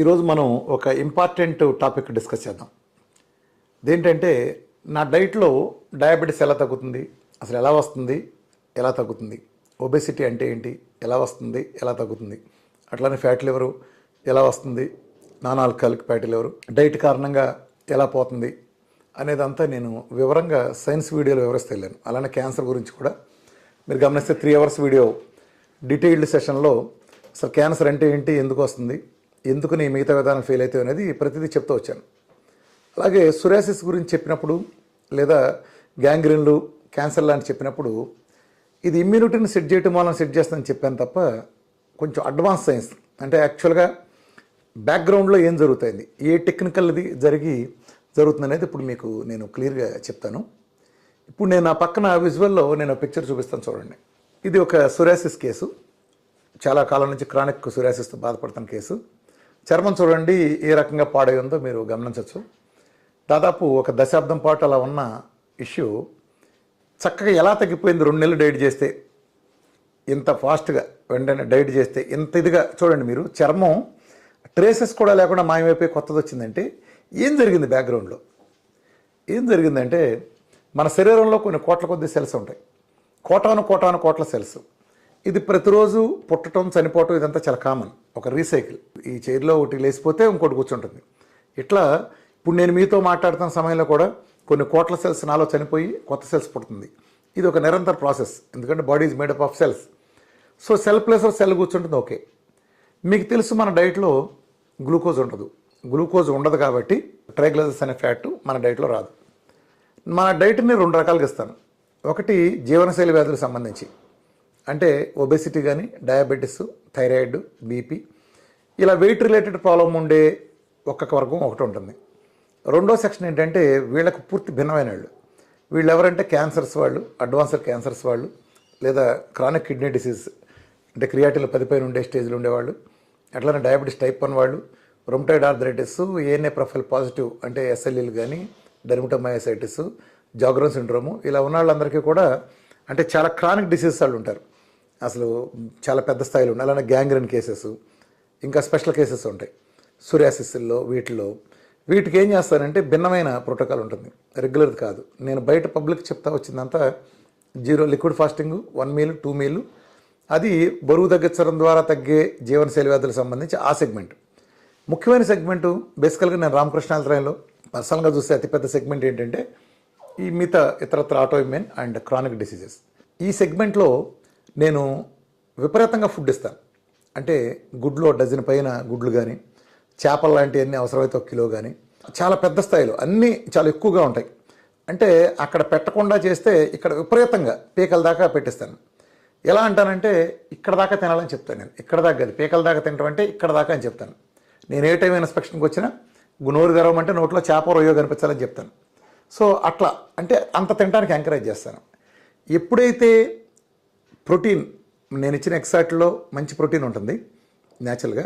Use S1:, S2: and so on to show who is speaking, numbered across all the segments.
S1: ఈరోజు మనం ఒక ఇంపార్టెంట్ టాపిక్ డిస్కస్ చేద్దాం. అదేంటంటే నా డైట్లో డయాబెటీస్ ఎలా తగ్గుతుంది, అసలు ఎలా వస్తుంది, ఎలా తగ్గుతుంది, ఒబెసిటీ అంటే ఏంటి, ఎలా వస్తుంది, ఎలా తగ్గుతుంది, అట్లానే ఫ్యాటీ లివరు ఎలా వస్తుంది, non alcoholic fatty liver diet కారణంగా ఎలా పోతుంది అనేదంతా నేను వివరంగా సైన్స్ వీడియోలో వివరిస్తూ వెళ్ళాను. అలానే క్యాన్సర్ గురించి కూడా మీరు గమనిస్తే 3 అవర్స్ వీడియో డీటెయిల్డ్ సెషన్లో అసలు క్యాన్సర్ అంటే ఏంటి, ఎందుకు వస్తుంది, ఎందుకు నీ మిగతా విధానం ఫెయిల్ అవుతాయి అనేది ప్రతిదీ చెప్తూ వచ్చాను. అలాగే సొరియాసిస్ గురించి చెప్పినప్పుడు లేదా గ్యాంగ్రీన్లు క్యాన్సర్ లాంటి చెప్పినప్పుడు ఇది ఇమ్యూనిటీని సెట్ చేయటం వలన సెట్ చేస్తుందని చెప్పాను తప్ప కొంచెం అడ్వాన్స్ సైన్స్ అంటే యాక్చువల్గా బ్యాక్గ్రౌండ్లో ఏం జరుగుతుంది, ఏ టెక్నికల్ది జరుగుతుంది అనేది ఇప్పుడు మీకు నేను క్లియర్గా చెప్తాను. ఇప్పుడు నేను నా పక్కన విజువల్లో నేను పిక్చర్ చూపిస్తాను చూడండి. ఇది ఒక సొరియాసిస్ కేసు, చాలా కాలం నుంచి క్రానిక్ సొరియాసిస్తో బాధపడుతున్న కేసు. చర్మం చూడండి ఏ రకంగా పాడై ఉందో మీరు గమనించవచ్చు. దాదాపు ఒక దశాబ్దం పాటు అలా ఉన్న ఇష్యూ చక్కగా ఎలా తగ్గిపోయింది 2 నెలలు డైట్ చేస్తే, ఇంత ఫాస్ట్గా వెంటనే డైట్ చేస్తే ఇంత ఇదిగా చూడండి. మీరు చర్మం ట్రేసెస్ కూడా లేకుండా మాయమైపోయి కొత్తది వచ్చిందంటే ఏం జరిగింది, బ్యాక్గ్రౌండ్లో ఏం జరిగిందంటే మన శరీరంలో కొన్ని కోట్ల కొద్ది సెల్స్ ఉంటాయి, కోటాను సెల్స్. ఇది ప్రతిరోజు పుట్టడం చనిపోవటం ఇదంతా చాలా కామన్, ఒక రీసైకిల్. ఈ చైర్లో ఒకటి లేచిపోతే ఇంకోటి కూర్చుంటుంది. ఇట్లా ఇప్పుడు నేను మీతో మాట్లాడుతున్న సమయంలో కూడా కొన్ని కోట్ల సెల్స్ నాలో చనిపోయి కొత్త సెల్స్ పుడుతుంది. ఇది ఒక నిరంతర ప్రాసెస్, ఎందుకంటే body is made up of cells. So cell ప్లేస్లో సెల్ కూర్చుంటుంది. ఓకే, మీకు తెలుసు మన డైట్లో గ్లూకోజ్ ఉండదు. గ్లూకోజ్ ఉండదు కాబట్టి ట్రైగ్లిజరైడ్స్ అనే ఫ్యాట్ మన డైట్లో రాదు. మన డైట్ని 2 రకాలుగా ఇస్తాను. ఒకటి జీవనశైలి వ్యాధులకు సంబంధించి, అంటే ఒబెసిటీ కానీ, డయాబెటీస్, థైరాయిడ్, బీపీ, ఇలా వెయిట్ రిలేటెడ్ ప్రాబ్లం ఉండే ఒక్కొక్క వర్గం ఒకటి ఉంటుంది. రెండో సెక్షన్ ఏంటంటే వీళ్ళకు పూర్తి భిన్నమైన వీళ్ళు ఎవరంటే క్యాన్సర్స్ వాళ్ళు, అడ్వాన్స్డ్ క్యాన్సర్స్ వాళ్ళు, లేదా క్రానిక్ కిడ్నీ డిసీజ్ అంటే క్రియాటిన్లో 10 పైన ఉండే స్టేజ్లో ఉండేవాళ్ళు, అట్లానే డయాబెటీస్ టైప్ 1 వాళ్ళు, rheumatoid arthritis, ANA profile positive అంటే ఎస్ఎల్ఈలు కానీ, డెర్మటోమయోసైటిస్, జాగ్రన్ సిండ్రోము, ఇలా ఉన్న వాళ్ళందరికీ కూడా అంటే చాలా క్రానిక్ డిసీజెస్ వాళ్ళు ఉంటారు. అసలు చాలా పెద్ద స్థాయిలో ఉన్నాయి. అలానే గ్యాంగ్రీన్ కేసెస్, ఇంకా స్పెషల్ కేసెస్ ఉంటాయి సొరియాసిస్లో. వీటికి ఏం చేస్తారంటే భిన్నమైన ప్రోటోకాల్ ఉంటుంది, రెగ్యులర్ కాదు. నేను బయట పబ్లిక్ చెప్తా వచ్చిందంతా 0 లిక్విడ్ ఫాస్టింగ్, 1 మీల్ 2 మీల్, అది బరువు తగ్గించడం ద్వారా తగ్గే జీవనశైలి వ్యాధులకు సంబంధించి ఆ సెగ్మెంట్. ముఖ్యమైన సెగ్మెంటు బేసికల్గా నేను రామకృష్ణ ఆలయంలో పర్సనల్గా చూస్తే అతిపెద్ద సెగ్మెంట్ ఏంటంటే ఈ మిగతా ఇతరత్ర ఆటోఇమ్యూన్ అండ్ క్రానిక్ డిసీజెస్. ఈ సెగ్మెంట్లో నేను విపరీతంగా ఫుడ్ ఇస్తాను. అంటే గుడ్లో డజన్ పైన గుడ్లు కానీ, చేపలు లాంటివన్నీ అవసరమైతే 1 కిలో కానీ, చాలా పెద్ద స్థాయిలో అన్నీ చాలా ఎక్కువగా ఉంటాయి. అంటే అక్కడ పెట్టకుండా చేస్తే ఇక్కడ విపరీతంగా పీకల దాకా పెట్టిస్తాను. ఎలా అంటానంటే ఇక్కడ దాకా తినాలని చెప్తాను నేను, ఇక్కడ దాకా కాదు, పీకల దాకా తినడం అంటే ఇక్కడ దాకా అని చెప్తాను. నేను ఏ టైం ఇన్స్పెక్షన్కి వచ్చినా నోరు తెరవమంటే నోట్లో చేప రొయ్యో కనిపించాలని చెప్తాను. సో అట్లా అంటే అంత తినడానికి ఎంకరేజ్ చేస్తాను. ఎప్పుడైతే ప్రోటీన్ నేను ఇచ్చిన ఎక్సాక్ట్లో మంచి ప్రోటీన్ ఉంటుంది న్యాచురల్గా,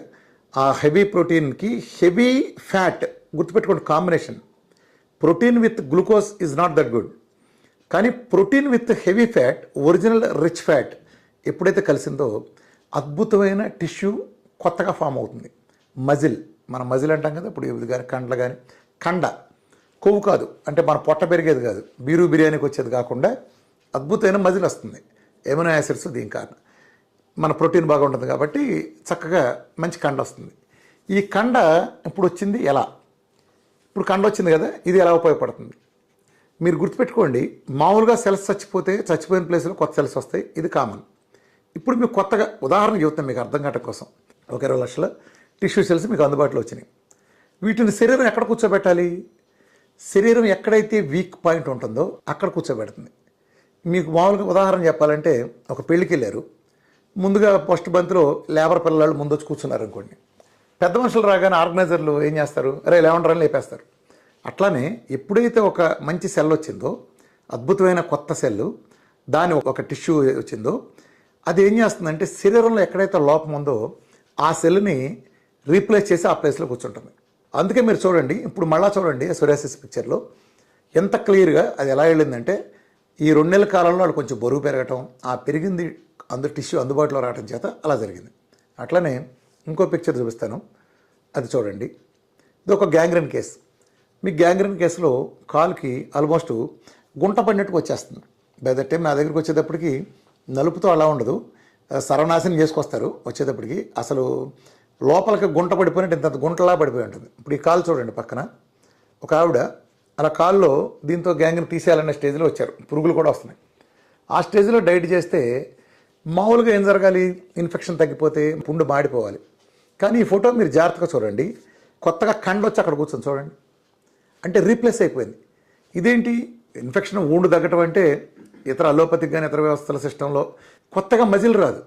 S1: ఆ హెవీ ప్రోటీన్కి హెవీ ఫ్యాట్, గుర్తుపెట్టుకోండి combination, protein with glucose is not that good. కానీ protein with heavy fat, original rich fat ఎప్పుడైతే కలిసిందో అద్భుతమైన టిష్యూ కొత్తగా ఫామ్ అవుతుంది. మజిల్, మన మజిల్ అంటాం కదా, ఇప్పుడు ఇది కానీ కండ్ల కానీ, కండ కొవ్వు కాదు అంటే మన పొట్ట పెరిగేది కాదు, బిర్యానీకి వచ్చేది కాకుండా అద్భుతమైన మజిల్ వస్తుంది. ఎమినో యాసిడ్స్ దీని కారణం. మన ప్రోటీన్ బాగా ఉంటుంది కాబట్టి చక్కగా మంచి కండ వస్తుంది. ఈ కండ ఇప్పుడు వచ్చింది ఎలా, ఇప్పుడు కండ వచ్చింది కదా, ఇది ఎలా ఉపయోగపడుతుంది మీరు గుర్తుపెట్టుకోండి. మామూలుగా సెల్స్ చచ్చిపోయిన ప్లేస్లో కొత్త సెల్స్ వస్తాయి, ఇది కామన్. ఇప్పుడు మీకు కొత్తగా ఉదాహరణ చెబుతాం మీకు అర్థం కావటం కోసం. ఒక 20 లక్షల టిష్యూ సెల్స్ మీకు అందుబాటులో వచ్చినాయి. వీటిని శరీరం ఎక్కడ కూర్చోబెట్టాలి, శరీరం ఎక్కడైతే వీక్ పాయింట్ ఉంటుందో అక్కడ కూర్చోబెడుతుంది. మీకు మామూలుగా ఉదాహరణ చెప్పాలంటే ఒక పెళ్ళికి వెళ్ళారు, ముందుగా ఫస్ట్ బంతిలో లేబర్ పిల్లలు ముందు వచ్చి కూర్చున్నారు అనుకోండి. పెద్ద మనుషులు రాగానే ఆర్గనైజర్లు ఏం చేస్తారు, అరే లేవంటారని లేపేస్తారు. అట్లానే ఎప్పుడైతే ఒక మంచి సెల్ వచ్చిందో, అద్భుతమైన కొత్త సెల్, దాని ఒక టిష్యూ వచ్చిందో, అది ఏం చేస్తుందంటే శరీరంలో ఎక్కడైతే లోపం ఉందో ఆ సెల్ని రీప్లేస్ చేసి ఆ ప్లేస్లో కూర్చుంటుంది. అందుకే మీరు చూడండి, ఇప్పుడు మళ్ళీ చూడండి సొరియాసిస్ పిక్చర్లో ఎంత క్లియర్గా అది ఎలా వెళ్ళిందంటే ఈ 2 నెలల కాలంలో వాళ్ళు కొంచెం బరువు పెరగటం, ఆ పెరిగింది టిష్యూ అందుబాటులో రావడం చేత అలా జరిగింది. అట్లనే ఇంకో పిక్చర్ చూపిస్తాను. అది చూడండి. ఇది ఒక గ్యాంగ్రీన్ కేసు. మీ గ్యాంగ్రీన్ కేసులో కాలుకి ఆల్మోస్ట్ గుంట పడినట్టుగా వచ్చేస్తుంది. బై ద టైం నా దగ్గరికి వచ్చేటప్పటికి నలుపుతో అలా ఉండదు, సర్వనాశనం చేసుకొస్తారు. వచ్చేటప్పటికి అసలు లోపలికి గుంట పడిపోయినట్టు ఇంత గుంటలా పడిపోయి ఉంటుంది. ఇప్పుడు ఈ కాలు చూడండి, పక్కన ఒక ఆవిడ అలా కాల్లో దీంతో గ్యాంగ్ని తీసేయాలనే స్టేజ్లో వచ్చారు. పురుగులు కూడా వస్తున్నాయి. ఆ స్టేజ్లో డైట్ చేస్తే మామూలుగా ఏం జరగాలి, ఇన్ఫెక్షన్ తగ్గిపోతే పుండు మాడిపోవాలి. కానీ ఈ ఫోటో మీరు జాగ్రత్తగా చూడండి, కొత్తగా కండ వచ్చి అక్కడ కూర్చొని చూడండి, అంటే రీప్లేస్ అయిపోయింది. ఇదేంటి ఇన్ఫెక్షన్ ఊండు తగ్గటం అంటే ఇతర అలోపతిక్ కానీ ఇతర వ్యవస్థల సిస్టంలో కొత్తగా మజిల్ రాదు.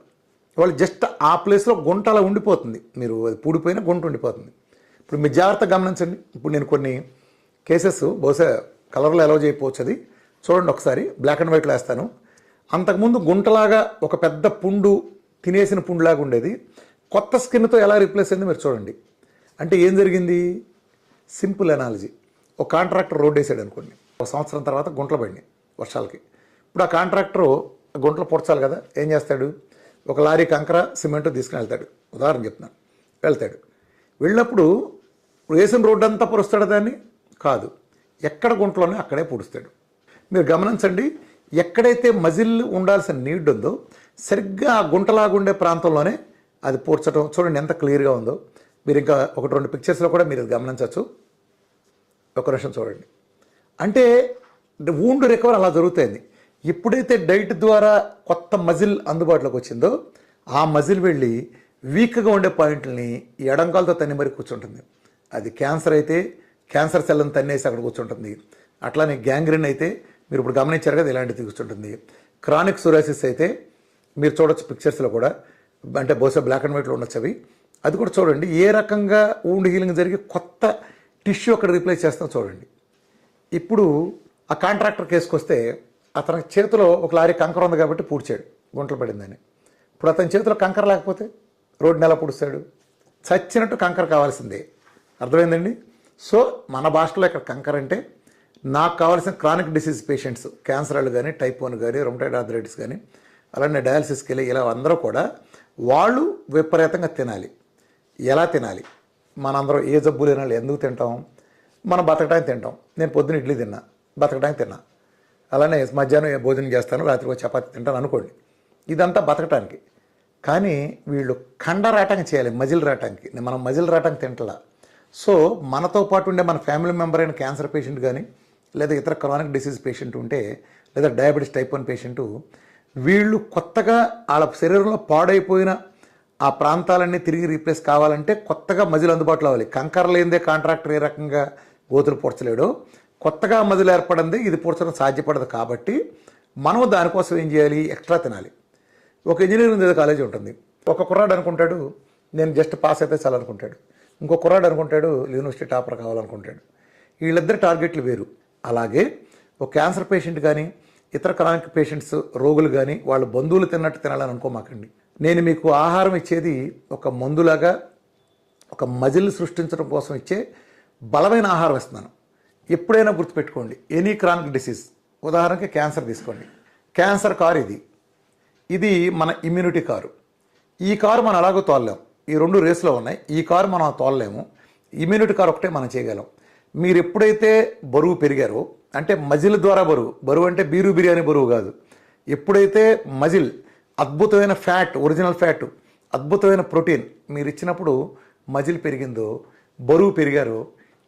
S1: వాళ్ళు జస్ట్ ఆ ప్లేస్లో గుంట అలా ఉండిపోతుంది. మీరు అది పూడిపోయినా గుంట ఉండిపోతుంది. ఇప్పుడు మీరు జాగ్రత్తగా గమనించండి. ఇప్పుడు నేను కొన్ని కేసెస్ బహుశా కలర్లో అలౌ చేయకపోవచ్చు, అది చూడండి ఒకసారి, బ్లాక్ అండ్ వైట్లో వేస్తాను. అంతకుముందు గుంటలాగా ఒక పెద్ద పుండు, తినేసిన పుండులాగా ఉండేది, కొత్త స్కిన్తో ఎలా రీప్లేస్ అయింది మీరు చూడండి. అంటే ఏం జరిగింది? Simple analogy. ఒక కాంట్రాక్టర్ రోడ్ వేసాడు అనుకోండి, ఒక సంవత్సరం తర్వాత గుంటలు పడినాయి వర్షాలకి. ఇప్పుడు ఆ కాంట్రాక్టరు గుంటలు పొడచాలి కదా, ఏం చేస్తాడు? ఒక లారీ కంకర సిమెంట్ తీసుకుని వెళ్తాడు, ఉదాహరణ చెప్తున్నాను. వెళ్తాడు, వెళ్ళినప్పుడు వేసిన రోడ్డు అంతా పొరుస్తాడు దాన్ని కాదు, ఎక్కడ గుంటలోనే అక్కడే పొడుస్తాడు. మీరు గమనించండి, ఎక్కడైతే మజిల్ ఉండాల్సిన నీడ్ ఉందో సరిగ్గా ఆ గుంటలాగుండే ప్రాంతంలోనే అది పూడ్చడం. చూడండి ఎంత క్లియర్గా ఉందో. మీరు ఇంకా ఒకటి రెండు పిక్చర్స్లో కూడా మీరు గమనించవచ్చు. ఒక నిమిషం చూడండి. అంటే వూండ్ రికవర్ అలా జరుగుతుంది. ఎప్పుడైతే డైట్ ద్వారా కొత్త మజిల్ అందుబాటులోకి వచ్చిందో ఆ మజిల్ వెళ్ళి వీక్గా ఉండే పాయింట్లని ఎడంకాలతో తన్ని మరి కూర్చుంటుంది. అది క్యాన్సర్ అయితే క్యాన్సర్ సెల్లను తన్నేసి అక్కడ కూర్చుంటుంది. అట్లానే గ్యాంగ్రీన్ అయితే మీరు ఇప్పుడు గమనించారు కదా, ఇలాంటిది కూర్చుంటుంది. క్రానిక్ సోరియాసిస్ అయితే మీరు చూడొచ్చు పిక్చర్స్లో కూడా, అంటే బహుశా బ్లాక్ అండ్ వైట్లో ఉండొచ్చు అవి. అది కూడా చూడండి ఏ రకంగా వూండ్ హీలింగ్ జరిగి కొత్త టిష్యూ అక్కడ రీప్లేస్ చేస్తాం చూడండి. ఇప్పుడు ఆ కాంట్రాక్టర్ కేసుకు వస్తే అతని చేతిలో ఒక లారీ కంకర ఉంది కాబట్టి పూడ్చాడు, గుంటలు పడిందని. ఇప్పుడు అతని చేతిలో కంకర లేకపోతే రోడ్డుని ఎలా పూడుస్తాడు? చచ్చినట్టు కంకర కావాల్సిందే. అర్థమైందండి? సో మన భాషలో ఇక్కడ కంకర అంటే నాకు కావాల్సిన క్రానిక్ డిసీజ్ పేషెంట్స్, క్యాన్సర్ వాళ్ళు కానీ, టైప్ 1 కానీ, రొమటైడ్ ఆర్థరైటిస్ కానీ, అలానే డయాలసిస్కి వెళ్ళి ఇలా అందరూ కూడా వాళ్ళు విపరీతంగా తినాలి. ఎలా తినాలి? మనందరం ఏ జబ్బు లేని వాళ్ళు ఎందుకు తింటాం? మనం బతకడానికి తింటాం. నేను పొద్దున్న ఇడ్లీ తిన్నా, బతకడానికి తిన్నా. అలానే మధ్యాహ్నం భోజనం చేస్తాను, రాత్రి ఒక చపాతి తింటాను అనుకోండి. ఇదంతా బతకటానికి. కానీ వీళ్ళు కండ రాటానికి చేయాలి, మజిల్ రాటానికి. మనం మజిల్ రాటానికి తింటలా. సో మనతో పాటు ఉండే మన ఫ్యామిలీ మెంబర్ అయిన క్యాన్సర్ పేషెంట్ కానీ, లేదా ఇతర క్రానిక్ డిసీజ్ పేషెంట్ ఉంటే, లేదా డయాబెటీస్ టైప్ 1 పేషెంటు, వీళ్ళు కొత్తగా వాళ్ళ శరీరంలో పాడైపోయిన ఆ ప్రాంతాలన్నీ తిరిగి రీప్లేస్ కావాలంటే కొత్తగా మజిల్ అందుబాటులో అవ్వాలి. కంకర లేనిదే కాంట్రాక్టర్ ఏ రకంగా గోతులు పూడ్చలేడో, కొత్తగా మజిల్ ఏర్పడింది ఇది పూడ్చడం సాధ్యపడదు. కాబట్టి మనం దానికోసం ఏం చేయాలి? ఎక్స్ట్రా తినాలి. ఒక ఇంజనీరింగ్ కాలేజీ ఉంటుంది. ఒక కుర్రాడు అనుకుంటాడు నేను జస్ట్ పాస్ అయితే చాలు అనుకుంటాడు. ఇంకో కుర్రాడు అనుకుంటాడు యూనివర్సిటీ టాపర్ కావాలనుకుంటాడు. వీళ్ళిద్దరు టార్గెట్లు వేరు. అలాగే ఒక క్యాన్సర్ పేషెంట్ కానీ, ఇతర క్రానిక్ పేషెంట్స్ రోగులు కానీ వాళ్ళ బంధువులు తిన్నట్టు తినాలని అనుకోమాకండి. నేను మీకు ఆహారం ఇచ్చేది ఒక మందులాగా, ఒక మజిల్ సృష్టించడం కోసం ఇచ్చే బలమైన ఆహారం ఇస్తున్నాను. ఎప్పుడైనా గుర్తుపెట్టుకోండి, ఎనీ క్రానిక్ డిసీజ్, ఉదాహరణకి క్యాన్సర్ తీసుకోండి. క్యాన్సర్ కారు ఇది మన ఇమ్యూనిటీ కారు. ఈ కారు మనం అలాగో తోలలేం. ఈ రెండు రేసులో ఉన్నాయి. ఈ కారు మనం తోలలేము. ఇమ్యూనిటీ కారు ఒకటే మనం చేయగలం. మీరు ఎప్పుడైతే బరువు పెరిగారో, అంటే మజిల్ ద్వారా బరువు అంటే బిర్యానీ బరువు కాదు. ఎప్పుడైతే మజిల్ అద్భుతమైన ఫ్యాట్, ఒరిజినల్ ఫ్యాట్, అద్భుతమైన ప్రోటీన్ మీరు ఇచ్చినప్పుడు మజిల్ పెరిగిందో, బరువు పెరిగారో,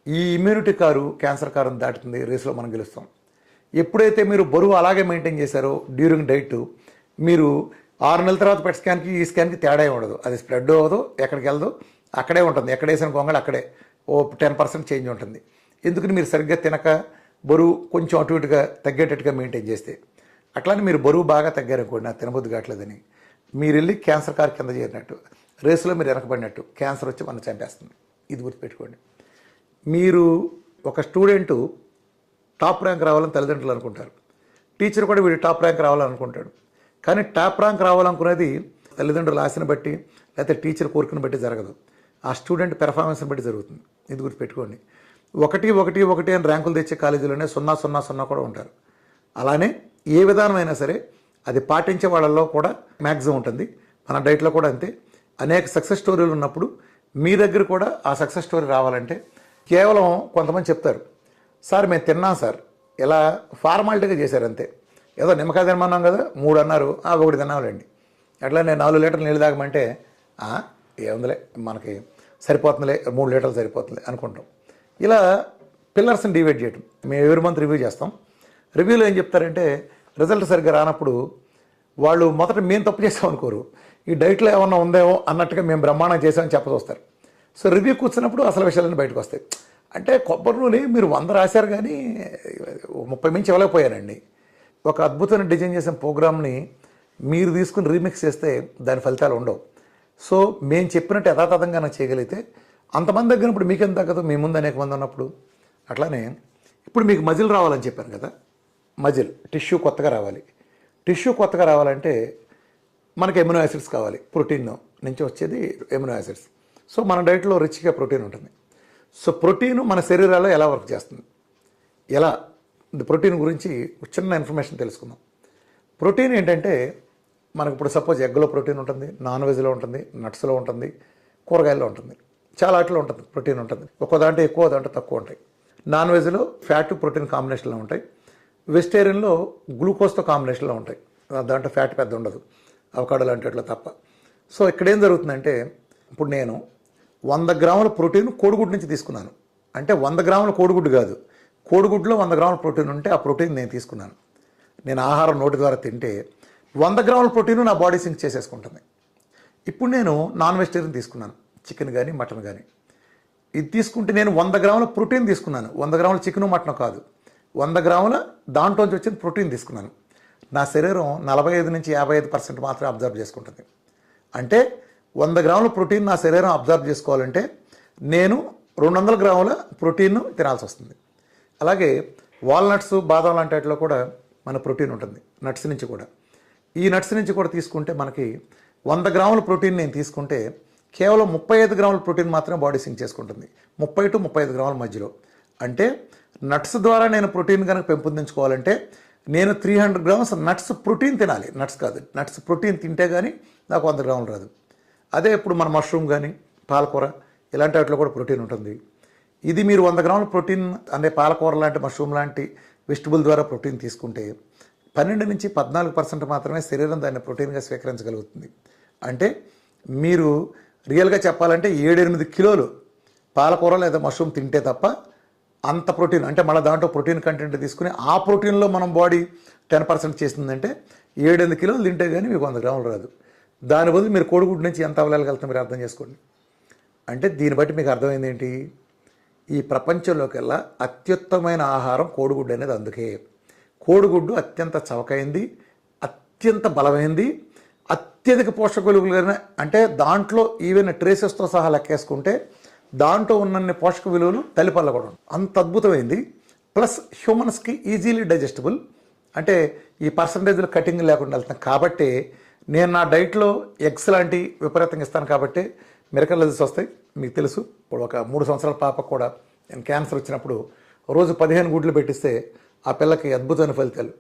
S1: ఈ ఇమ్యూనిటీ కారు క్యాన్సర్ కారుని దాటుతుంది. రేసులో మనం గెలుస్తాం. ఎప్పుడైతే మీరు బరువు అలాగే మెయింటైన్ చేశారో డ్యూరింగ్ డైట్, మీరు 6 నెలల తర్వాత పెట్ స్కాన్కి ఈ స్కాన్కి తేడా ఉండదు. అది స్ప్రెడ్ అవ్వదు, ఎక్కడికి వెళ్దో అక్కడే ఉంటుంది. ఎక్కడ వేసిన గొంగళి అక్కడే ఓ 10% చేంజ్ ఉంటుంది. ఎందుకని? మీరు సరిగ్గా తినక బరువు కొంచెం అటు ఇటుగా తగ్గేటట్టుగా మెయింటైన్ చేస్తే. అట్లానే మీరు బరువు బాగా తగ్గారనుకోండి, నాకు తినబుద్ధి కావట్లేదని, మీరు వెళ్ళి క్యాన్సర్ కారు కింద చేరినట్టు, రేసులో మీరు వెనకబడినట్టు, క్యాన్సర్ వచ్చి మనం చంపేస్తుంది. ఇది గుర్తుపెట్టుకోండి. మీరు ఒక స్టూడెంటు టాప్ ర్యాంక్ రావాలని తల్లిదండ్రులు అనుకుంటారు. టీచర్ కూడా వీడు టాప్ ర్యాంక్ రావాలనుకుంటాడు. కానీ టాప్ ర్యాంక్ రావాలనుకునేది తల్లిదండ్రుల ఆశను బట్టి, లేకపోతే టీచర్ కోరికను బట్టి జరగదు. ఆ స్టూడెంట్ పెర్ఫార్మెన్స్ని బట్టి జరుగుతుంది. ఇది గుర్తుపెట్టుకోండి. 1 అని ర్యాంకులు తెచ్చే కాలేజీలోనే 0 కూడా ఉంటారు. అలానే ఏ విధానమైనా సరే అది పాటించే వాళ్ళల్లో కూడా మ్యాక్సిమం ఉంటుంది. మన డైట్లో కూడా అంతే. అనేక సక్సెస్ స్టోరీలు ఉన్నప్పుడు మీ దగ్గర కూడా ఆ సక్సెస్ స్టోరీ రావాలంటే కేవలం కొంతమంది చెప్తారు, సార్ మేము తిన్నాం సార్, ఇలా ఫార్మాలిటీగా చేశారు అంతే. ఏదో నిమ్మకాయ తినమన్నాం కదా 3 అన్నారు, 1 తిన్నాంలేండి. అట్లా నేను 4 లీటర్లు నీళ్ళు తాగమంటే ఏముందిలే మనకి సరిపోతుందిలే 3 లీటర్లు సరిపోతుంది అనుకుంటాం. ఇలా పిల్లర్స్ని డివైడ్ చేయటం. మేము ఎవరి మంత్ రివ్యూ చేస్తాం. రివ్యూలో ఏం చెప్తారంటే రిజల్ట్ సరిగ్గా రానప్పుడు వాళ్ళు మొదట మేము తప్పు చేస్తాం అనుకోరు, ఈ డైట్లో ఏమన్నా ఉందేమో అన్నట్టుగా మేము బ్రహ్మాండం చేసామని చెప్పదొస్తారు. సో రివ్యూ కూర్చున్నప్పుడు అసలు విషయాలన్నీ బయటకు వస్తాయి. అంటే కొబ్బరి నూనె మీరు 100 రాశారు కానీ 30 మించి ఇవ్వలేకపోయారండి. ఒక అద్భుతమైన డిజైన్ చేసిన ప్రోగ్రామ్ని మీరు తీసుకుని రీమిక్స్ చేస్తే దాని ఫలితాలు ఉండవు. సో మేము చెప్పినట్టు యథాతథంగా నాకు చేయగలిగితే అంతమంది దగ్గర ఇప్పుడు మీకేం తగ్గదు, మీ ముందు అనేక మంది ఉన్నప్పుడు. అట్లానే ఇప్పుడు మీకు మజిల్ రావాలని చెప్పాను కదా, మజిల్ టిష్యూ కొత్తగా రావాలి. టిష్యూ కొత్తగా రావాలంటే మనకి ఎమినో యాసిడ్స్ కావాలి. ప్రోటీన్ నుంచి వచ్చేది ఎమినో యాసిడ్స్. సో మన డైట్లో రిచ్గా ప్రోటీన్ ఉంటుంది. సో ప్రోటీన్ మన శరీరాల్లో ఎలా వర్క్ చేస్తుంది, ఎలా ప్రోటీన్ గురించి చిన్న ఇన్ఫర్మేషన్ తెలుసుకుందాం. ప్రోటీన్ ఏంటంటే మనకు ఇప్పుడు సపోజ్ ఎగ్లో ప్రోటీన్ ఉంటుంది, నాన్ వెజ్లో ఉంటుంది, నట్స్లో ఉంటుంది, కూరగాయల్లో ఉంటుంది, చాలా వాటిలో ఉంటుంది ప్రోటీన్ ఉంటుంది. ఒక్కో దాంట్లో ఎక్కువ, దాంట్లో తక్కువ ఉంటాయి. నాన్ వెజ్లో ఫ్యాట్ ప్రోటీన్ కాంబినేషన్లో ఉంటాయి. వెజిటేరియన్లో గ్లూకోజ్తో కాంబినేషన్లో ఉంటాయి. దాంట్లో ఫ్యాట్ పెద్ద ఉండదు, అవకాడో లాంటి వాటిలో తప్ప. సో ఇక్కడ ఏం జరుగుతుందంటే ఇప్పుడు నేను 100 గ్రాముల ప్రోటీన్ కోడిగుడ్డు నుంచి తీసుకున్నాను. అంటే 100 గ్రాముల కోడిగుడ్డు కాదు, కోడిగుడ్డులో 100 గ్రాముల ప్రోటీన్ ఉంటే ఆ ప్రోటీన్ నేను తీసుకున్నాను. నేను ఆహారం నోటి ద్వారా తింటే 100 గ్రాముల ప్రోటీన్ నా బాడీ సింక్ చేసేసుకుంటుంది. ఇప్పుడు నేను నాన్ వెజిటేరియన్ తీసుకున్నాను, చికెన్ కానీ మటన్ కానీ. ఇది తీసుకుంటే నేను 100 గ్రాముల ప్రోటీన్ తీసుకున్నాను, 100 గ్రాముల చికెను మటన్ కాదు, 100 గ్రాముల దాంట్లోంచి వచ్చిన ప్రోటీన్ తీసుకున్నాను. నా శరీరం 45 నుంచి 55% మాత్రమే అబ్జర్వ్ చేసుకుంటుంది. అంటే 100 గ్రాముల ప్రోటీన్ నా శరీరం అబ్జర్వ్ చేసుకోవాలంటే నేను 200 గ్రాముల ప్రోటీన్ను తినాల్సి వస్తుంది. అలాగే వాల్నట్స్, బాదం లాంటి వాటిలో కూడా మన ప్రోటీన్ ఉంటుంది, నట్స్ నుంచి కూడా. ఈ నట్స్ నుంచి కూడా తీసుకుంటే మనకి 100 గ్రాముల ప్రోటీన్ నేను తీసుకుంటే కేవలం 35 గ్రాముల ప్రోటీన్ మాత్రమే బాడీ సింక్ చేసుకుంటుంది, 30 టు 35 గ్రాముల మధ్యలో. అంటే నట్స్ ద్వారా నేను ప్రోటీన్ కనుక పెంపొందించుకోవాలంటే నేను 300 గ్రామ్స్ నట్స్ ప్రోటీన్ తినాలి, నట్స్ కాదు, నట్స్ ప్రోటీన్ తింటే కానీ నాకు 100 గ్రాములు రాదు. అదే ఇప్పుడు మన మష్రూమ్ కానీ పాలకూర ఇలాంటి వాటిలో కూడా ప్రోటీన్ ఉంటుంది. ఇది మీరు 100 గ్రాముల ప్రోటీన్ అంటే పాలకూర లాంటి, మష్రూమ్ లాంటి వెజిటబుల్ ద్వారా ప్రోటీన్ తీసుకుంటే 12 నుంచి 14% మాత్రమే శరీరం దాన్ని ప్రోటీన్గా స్వీకరించగలుగుతుంది. అంటే మీరు రియల్గా చెప్పాలంటే 7-8 కిలోలు పాలకూర లేదా మష్రూమ్ తింటే తప్ప అంత ప్రోటీన్, అంటే మళ్ళీ దాంట్లో ప్రోటీన్ కంటెంట్ తీసుకుని ఆ ప్రోటీన్లో మనం బాడీ 10% చేస్తుందంటే 7-8 కిలోలు తింటే కానీ మీకు 100 గ్రాములు రాదు. దాని బదులు మీరు కోడిగుడ్డు నుంచి ఎంత అవలేగలుగుతాం మీరు అర్థం చేసుకోండి. అంటే దీన్ని బట్టి మీకు అర్థమైంది ఏంటి, ఈ ప్రపంచంలోకెల్లా అత్యుత్తమైన ఆహారం కోడిగుడ్డు అనేది. అందుకే కోడిగుడ్డు అత్యంత చవకైంది, అత్యంత బలమైంది, అత్యధిక పోషక విలువలు కలిగిన, అంటే దాంట్లో ఈవెన్ ట్రేసెస్తో సహా లెక్కేసుకుంటే దాంట్లో ఉన్నన్ని పోషక విలువలు తల్లిపాలలో కూడా అంత అద్భుతమైంది. ప్లస్ హ్యూమన్స్కి ఈజీలీ డైజెస్టబుల్, అంటే ఈ పర్సంటేజ్లో కటింగ్ లేకుండా వెళ్తాను. కాబట్టి నేను నా డైట్లో ఎగ్స్ లాంటి విపరీతంగా ఇస్తాను కాబట్టి మిరకల్ రిజల్ట్స్ వస్తాయి. మీకు తెలుసు, ఇప్పుడు ఒక 3 సంవత్సరాల పాపకు కూడా నేను క్యాన్సర్ వచ్చినప్పుడు రోజు 15 గుడ్లు పెట్టిస్తే ఆ పిల్లకి అద్భుతమైన ఫలితాలు.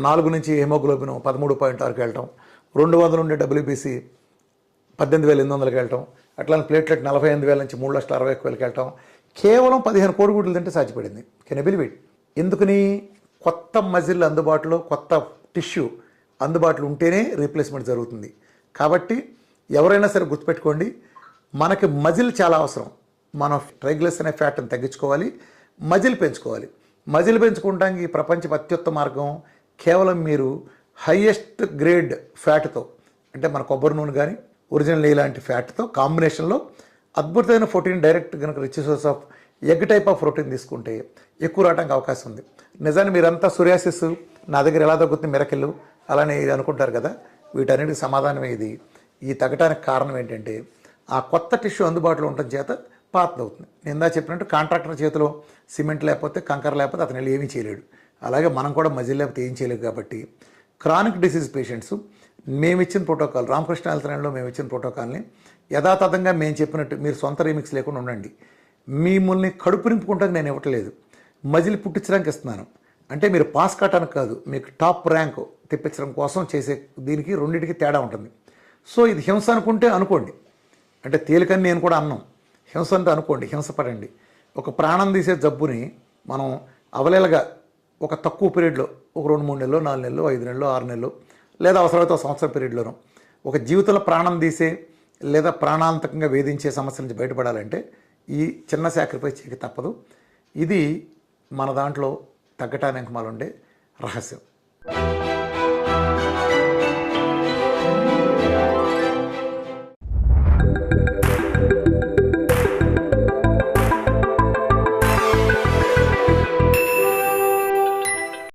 S1: 4 నుంచి హెమోగ్లోబిన్ 13.6కి వెళ్ళటం, 200 నుండి WBC 18,800కి వెళ్ళటం, అట్లానే ప్లేట్లెట్ 45,000 నుంచి 3,60,000కి వెళ్ళటం కేవలం 15 కోడిగుడ్లు తింటే సాధ్యపడింది. Can you believe it? ఎందుకని? కొత్త మజిల్ అందుబాటులో, కొత్త టిష్యూ అందుబాటులో ఉంటేనే రీప్లేస్మెంట్ జరుగుతుంది. కాబట్టి ఎవరైనా సరే గుర్తుపెట్టుకోండి, మనకి మజిల్ చాలా అవసరం. మనం ట్రైగ్లిసరైడ్స్ అనే ఫ్యాట్ని తగ్గించుకోవాలి, మజిల్ పెంచుకోవాలి. మజిల్ పెంచుకోవడానికి ఈ ప్రపంచ అత్యుత్తమ మార్గం కేవలం మీరు హైయెస్ట్ గ్రేడ్ ఫ్యాట్తో, అంటే మన కొబ్బరి నూనె కానీ ఒరిజినల్ నెయ్యి లాంటి ఫ్యాట్తో కాంబినేషన్లో అద్భుతమైన ప్రోటీన్ డైరెక్ట్ కనుక rich source of egg type of protein తీసుకుంటే ఎక్కువ రావడానికి అవకాశం ఉంది. నిజాన్ని మీరంతా సోరియాసిస్ నా దగ్గర ఎలా తగ్గుతుంది మిరకిళ్ళు అలానే ఇది అనుకుంటారు కదా, వీటన్నిటికి సమాధానమే ఇది. ఈ తగ్గటానికి కారణం ఏంటంటే ఆ కొత్త టిష్యూ అందుబాటులో ఉండటం చేత పాతదవుతుంది. నేను ఇందా చెప్పినట్టు కాంట్రాక్టర్ చేతిలో సిమెంట్ లేకపోతే కంకర లేకపోతే అతను వెళ్ళి ఏమీ చేయలేడు. అలాగే మనం కూడా మజిల్ లేకపోతే ఏం చేయలేము. కాబట్టి క్రానిక్ డిసీజ్ పేషెంట్స్ మేము ఇచ్చిన ప్రోటోకాల్, రామకృష్ణ హెల్త్ లైన్లో మేము ఇచ్చిన ప్రోటోకాల్ని యథాతథంగా మేము చెప్పినట్టు మీరు సొంత రీమిక్స్ లేకుండా ఉండండి. మిమ్మల్ని కడుపు నింపుకుంటానికి నేను ఇవ్వట్లేదు, మజిల్ పుట్టించడానికి ఇస్తున్నాను. అంటే మీరు పాస్ కావటానికి కాదు, మీకు టాప్ ర్యాంక్ తెప్పించడం కోసం చేసే దీనికి రెండింటికి తేడా ఉంటుంది. సో ఇది హింస అనుకుంటే అనుకోండి, అంటే తేలికని నేను కూడా అన్నాం. హింస అంటే అనుకోండి, హింసపడండి. ఒక ప్రాణం తీసే జబ్బుని మనం అవలేలగా ఒక తక్కువ పీరియడ్లో ఒక 2-3 నెలలు, 4 నెలలు, 5 నెలలు, 6 నెలలు, లేదా అవసరమైతే ఒక సంవత్సరం పీరియడ్లోనూ ఒక జీవితంలో ప్రాణం తీసే లేదా ప్రాణాంతకంగా వేధించే సమస్య నుంచి బయటపడాలంటే ఈ చిన్న సాక్రిఫైస్ చేయక తప్పదు. ఇది మన దాంట్లో తగ్గటానికి ఉండే రహస్యం.